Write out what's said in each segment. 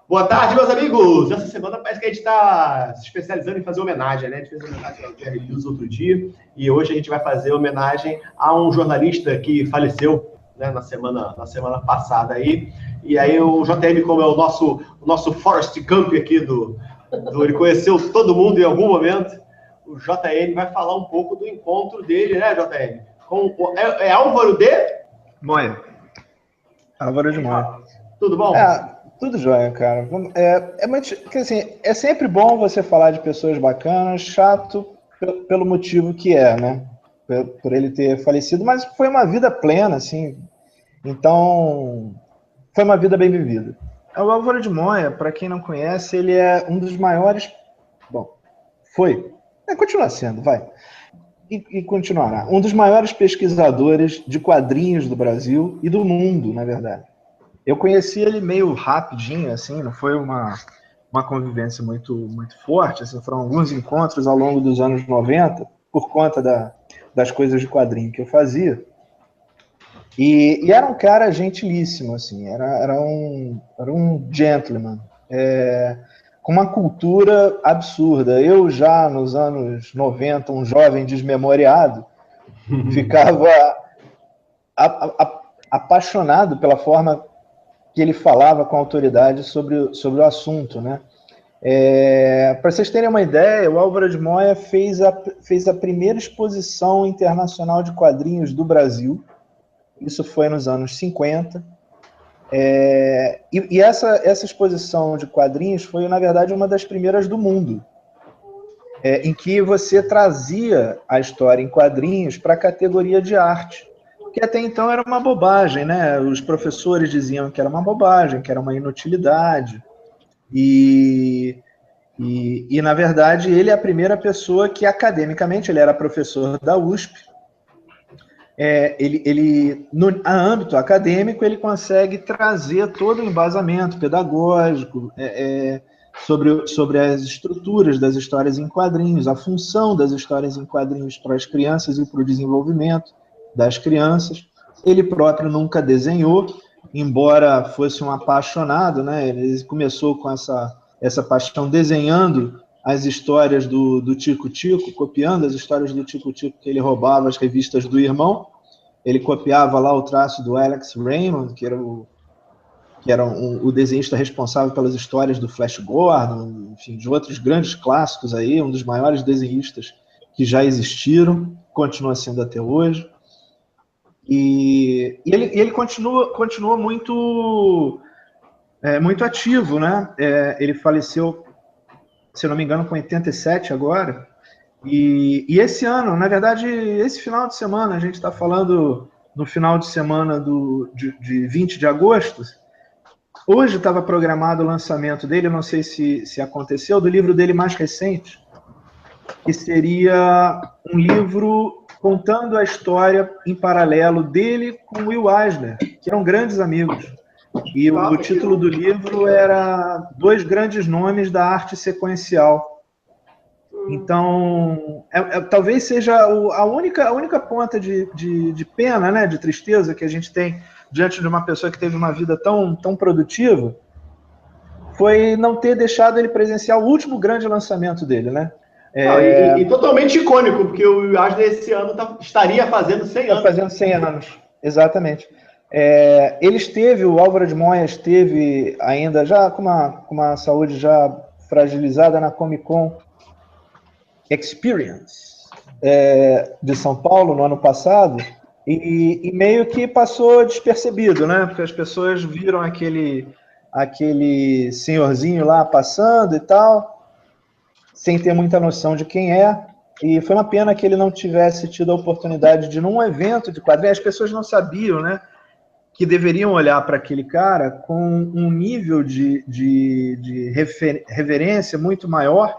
Boa tarde, meus amigos! Essa semana parece que a gente está se especializando em fazer homenagem, né? A gente fez homenagem ao Jerry Lewis outro dia e hoje a gente vai fazer homenagem a um jornalista que faleceu, né, na semana passada aí. E aí o JM, como é o nosso Forrest Gump aqui ele conheceu todo mundo em algum momento, o JM vai falar um pouco do encontro dele, né, JM? É Álvaro de Moia. Álvaro de Moia. Tudo bom? Tudo jóia, cara. É sempre bom você falar de pessoas bacanas, chato pelo motivo que é, né? Por ele ter falecido, mas foi uma vida plena, assim. Então, foi uma vida bem vivida. O Álvaro de Moia, para quem não conhece, ele é um dos maiores... Bom, continua sendo, vai. E continuará. Um dos maiores pesquisadores de quadrinhos do Brasil e do mundo, na verdade. Eu conheci ele meio rapidinho, assim, não foi uma convivência muito forte, assim, foram alguns encontros ao longo dos anos 90, por conta das coisas de quadrinho que eu fazia. E era um cara gentilíssimo, assim, era um gentleman, com uma cultura absurda. Eu já, nos anos 90, um jovem desmemoriado, ficava apaixonado pela forma que ele falava com autoridade sobre o assunto, né? Para vocês terem uma ideia, o Álvaro de Moia fez a primeira exposição internacional de quadrinhos do Brasil. Isso foi nos anos 50. E essa exposição de quadrinhos foi, na verdade, uma das primeiras do mundo, em que você trazia a história em quadrinhos para a categoria de arte. Que até então era uma bobagem, né? Os professores diziam que era uma bobagem, que era uma inutilidade. E na verdade, ele é a primeira pessoa que, academicamente, ele era professor da USP. No âmbito acadêmico, ele consegue trazer todo o embasamento pedagógico sobre as estruturas das histórias em quadrinhos, a função das histórias em quadrinhos para as crianças e para o desenvolvimento das crianças. Ele próprio nunca desenhou, embora fosse um apaixonado, né? Ele começou com essa paixão desenhando as histórias do Tico Tico, copiando as histórias do Tico Tico que ele roubava as revistas do irmão. Ele copiava lá o traço do Alex Raymond, que era o desenhista responsável pelas histórias do Flash Gordon, enfim, de outros grandes clássicos aí, um dos maiores desenhistas que já existiram, continua sendo até hoje. E ele continua muito ativo, né? Ele faleceu, se não me engano, com 87 agora. E esse ano, na verdade, esse final de semana, a gente está falando no final de semana de 20 de agosto. Hoje estava programado o lançamento dele, eu não sei se aconteceu, do livro dele mais recente, que seria um livro contando a história em paralelo dele com Will Eisner, que eram grandes amigos. E o título do livro era Dois Grandes Nomes da Arte Sequencial. Então, talvez seja a única ponta de pena, né, de tristeza que a gente tem diante de uma pessoa que teve uma vida tão produtiva, foi não ter deixado ele presenciar o último grande lançamento dele, né? E totalmente icônico, porque o Eisner esse ano estaria fazendo 100 anos. Está fazendo 100 anos, exatamente. O Álvaro de Moia esteve ainda já com uma saúde já fragilizada na Comic Con Experience de São Paulo no ano passado, e meio que passou despercebido, né? Porque as pessoas viram aquele senhorzinho lá passando e tal, sem ter muita noção de quem é, e foi uma pena que ele não tivesse tido a oportunidade de, num evento de quadrinhos, as pessoas não sabiam, né, que deveriam olhar para aquele cara com um nível de reverência muito maior,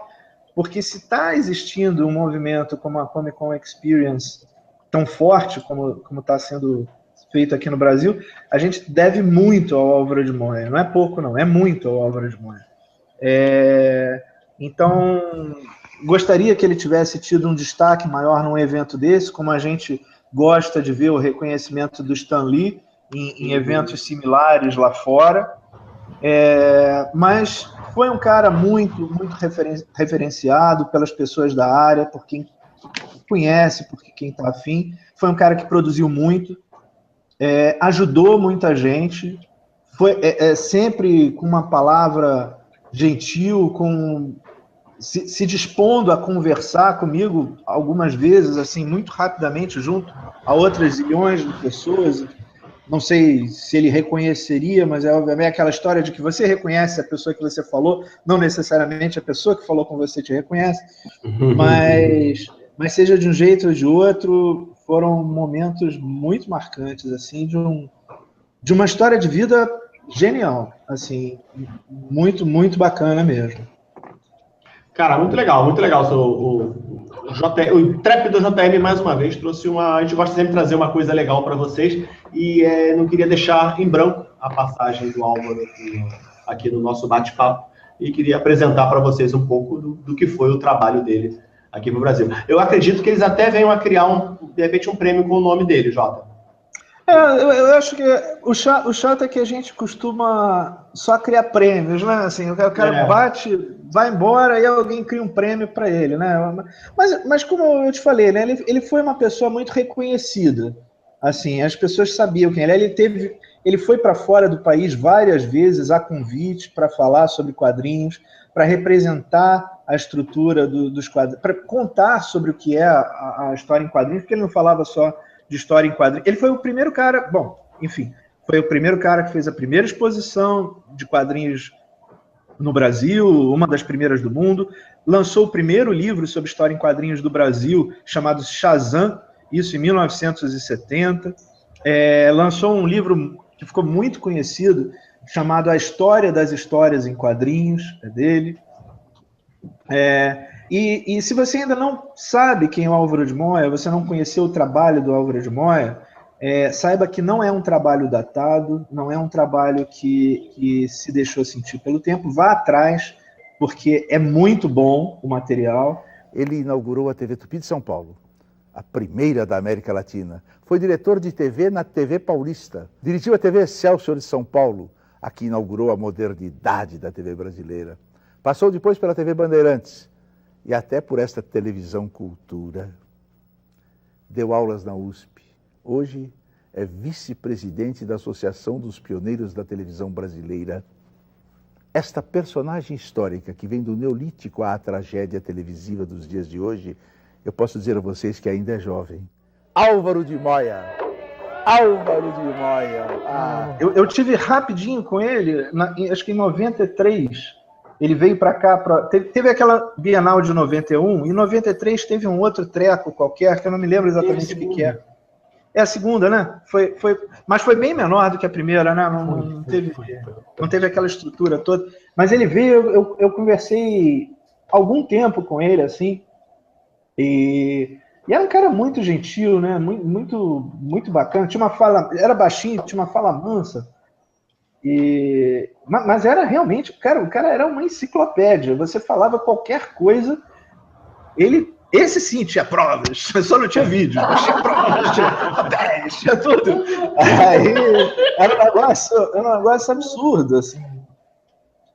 porque se está existindo um movimento como a Comic Con Experience tão forte como está sendo feito aqui no Brasil, a gente deve muito ao Álvaro de Moia. Não é pouco, não, é muito ao Álvaro de Moia. Então, gostaria que ele tivesse tido um destaque maior num evento desse, como a gente gosta de ver o reconhecimento do Stan Lee em eventos similares lá fora. Mas foi um cara muito referenciado pelas pessoas da área, por quem conhece, por quem está afim. Foi um cara que produziu muito, ajudou muita gente, foi sempre com uma palavra gentil, se dispondo a conversar comigo algumas vezes, assim, muito rapidamente, junto a outras zilhões de pessoas. Não sei se ele reconheceria, mas obviamente aquela história de que você reconhece a pessoa que você falou, não necessariamente a pessoa que falou com você te reconhece, mas seja de um jeito ou de outro, foram momentos muito marcantes, assim, de uma história de vida genial, assim, muito, muito bacana mesmo. Cara, muito legal, muito legal. O intrépido JM, mais uma vez, trouxe a gente gosta sempre de trazer uma coisa legal para vocês e não queria deixar em branco a passagem do Álvaro aqui no nosso bate-papo e queria apresentar para vocês um pouco do que foi o trabalho dele aqui no Brasil. Eu acredito que eles até venham a criar, de repente, um prêmio com o nome dele, Jota. Eu acho que o chato é que a gente costuma só criar prêmios, né? Assim, o cara bate, vai embora e alguém cria um prêmio para ele, né? Mas como eu te falei, né? Ele foi uma pessoa muito reconhecida. Assim, as pessoas sabiam quem ele era. Ele foi para fora do país várias vezes a convite para falar sobre quadrinhos, para representar a estrutura dos quadrinhos, para contar sobre o que é a história em quadrinhos, porque ele não falava só de história em quadrinhos. Ele foi o primeiro cara, foi o primeiro cara que fez a primeira exposição de quadrinhos no Brasil, uma das primeiras do mundo, lançou o primeiro livro sobre história em quadrinhos do Brasil, chamado Shazam, isso em 1970, lançou um livro que ficou muito conhecido, chamado A História das Histórias em Quadrinhos, é dele. E se você ainda não sabe quem é o Álvaro de Moya, você não conheceu o trabalho do Álvaro de Moya, saiba que não é um trabalho datado, não é um trabalho que se deixou sentir pelo tempo. Vá atrás, porque é muito bom o material. Ele inaugurou a TV Tupi de São Paulo, a primeira da América Latina. Foi diretor de TV na TV Paulista. Dirigiu a TV Excelsior de São Paulo, a que inaugurou a modernidade da TV brasileira. Passou depois pela TV Bandeirantes e até por esta televisão cultura. Deu aulas na USP. Hoje é vice-presidente da Associação dos Pioneiros da Televisão Brasileira. Esta personagem histórica que vem do Neolítico à tragédia televisiva dos dias de hoje, eu posso dizer a vocês que ainda é jovem. Álvaro de Moya. Álvaro de Moya. Eu tive rapidinho com ele, acho que em 93. Ele veio para cá, teve aquela Bienal de 91, e em 93 teve um outro treco qualquer, que eu não me lembro exatamente o que é. É a segunda, né? Mas foi bem menor do que a primeira, né? Não teve aquela estrutura toda. Mas ele veio, eu conversei algum tempo com ele, assim, e era um cara muito gentil, né? Muito, muito bacana. Tinha uma fala, era baixinho, tinha uma fala mansa. Mas era realmente, o cara era uma enciclopédia. Você falava qualquer coisa, esse sim tinha provas, só não tinha vídeo, mas tinha provas, tinha papéis, tinha tudo. Aí era um negócio absurdo, assim.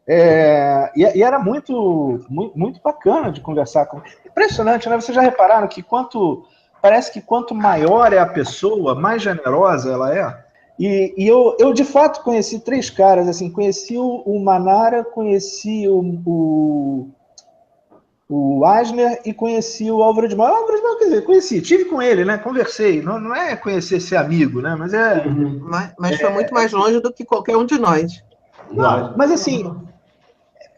E era muito, muito, muito bacana de conversar com. Impressionante, né? Vocês já repararam que parece que quanto maior é a pessoa, mais generosa ela é. E eu de fato conheci três caras, assim, conheci o Manara, conheci o Asner e conheci o Álvaro de Moya. O Álvaro de Moya, quer dizer, conheci, tive com ele, né? Conversei. Não é conhecer, ser amigo, né? Mas Mas foi muito mais longe do que qualquer um de nós. Não, mas assim,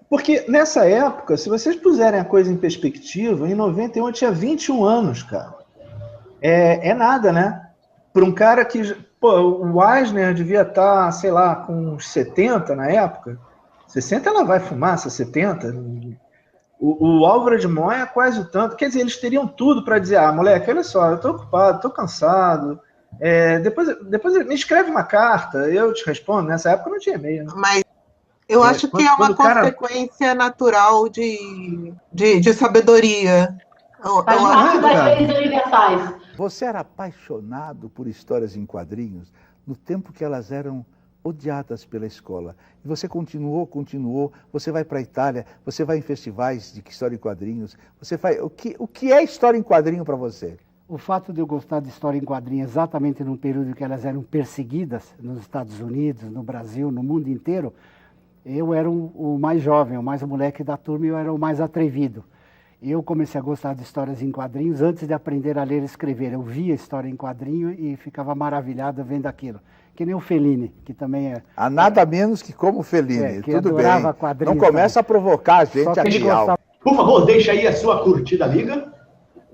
porque nessa época, se vocês puserem a coisa em perspectiva, em 91 eu tinha 21 anos, cara. É nada, né? Para um cara que... Pô, o Asner devia estar, sei lá, com uns 70 na época. 60 ela vai fumar, 70. O Álvaro de Moya é quase o tanto. Quer dizer, eles teriam tudo para dizer, moleque, olha só, eu tô ocupado, tô cansado. Depois me escreve uma carta, eu te respondo. Nessa época não tinha e-mail. Né? Mas eu acho que é uma consequência natural de sabedoria. Faz parte das leis universais. Você era apaixonado por histórias em quadrinhos no tempo que elas eram odiadas pela escola. E você continuou, você vai para a Itália, você vai em festivais de história em quadrinhos, você faz... O que é história em quadrinho para você? O fato de eu gostar de história em quadrinhos exatamente num período em que elas eram perseguidas nos Estados Unidos, no Brasil, no mundo inteiro, eu era o mais jovem, o mais moleque da turma e eu era o mais atrevido. Eu comecei a gostar de histórias em quadrinhos antes de aprender a ler e escrever. Eu via história em quadrinho e ficava maravilhado vendo aquilo. Que nem o Fellini, que também é... Há nada menos que como o Fellini, que tudo bem. Quadrinhos, não começa também. A provocar a gente aqui. Gostava... Por favor, deixa aí a sua curtida, liga.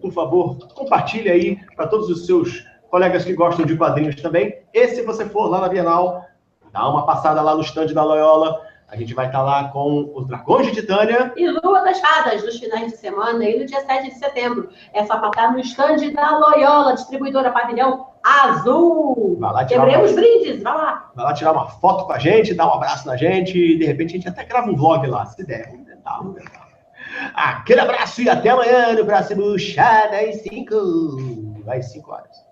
Por favor, compartilhe aí para todos os seus colegas que gostam de quadrinhos também. E se você for lá na Bienal, dá uma passada lá no stand da Loyola. A gente vai estar lá com os Dragões de Titânia. E Lua das Fadas, nos finais de semana e no dia 7 de setembro. É só passar no stand da Loyola, distribuidora Pavilhão Azul. Vai lá tirar Quebremos brindes, vai lá. Vai lá tirar uma foto com a gente, dar um abraço na gente e de repente a gente até grava um vlog lá, se der. Vamos tentar. Aquele abraço e até amanhã no próximo Chá das 5. Às 5 horas.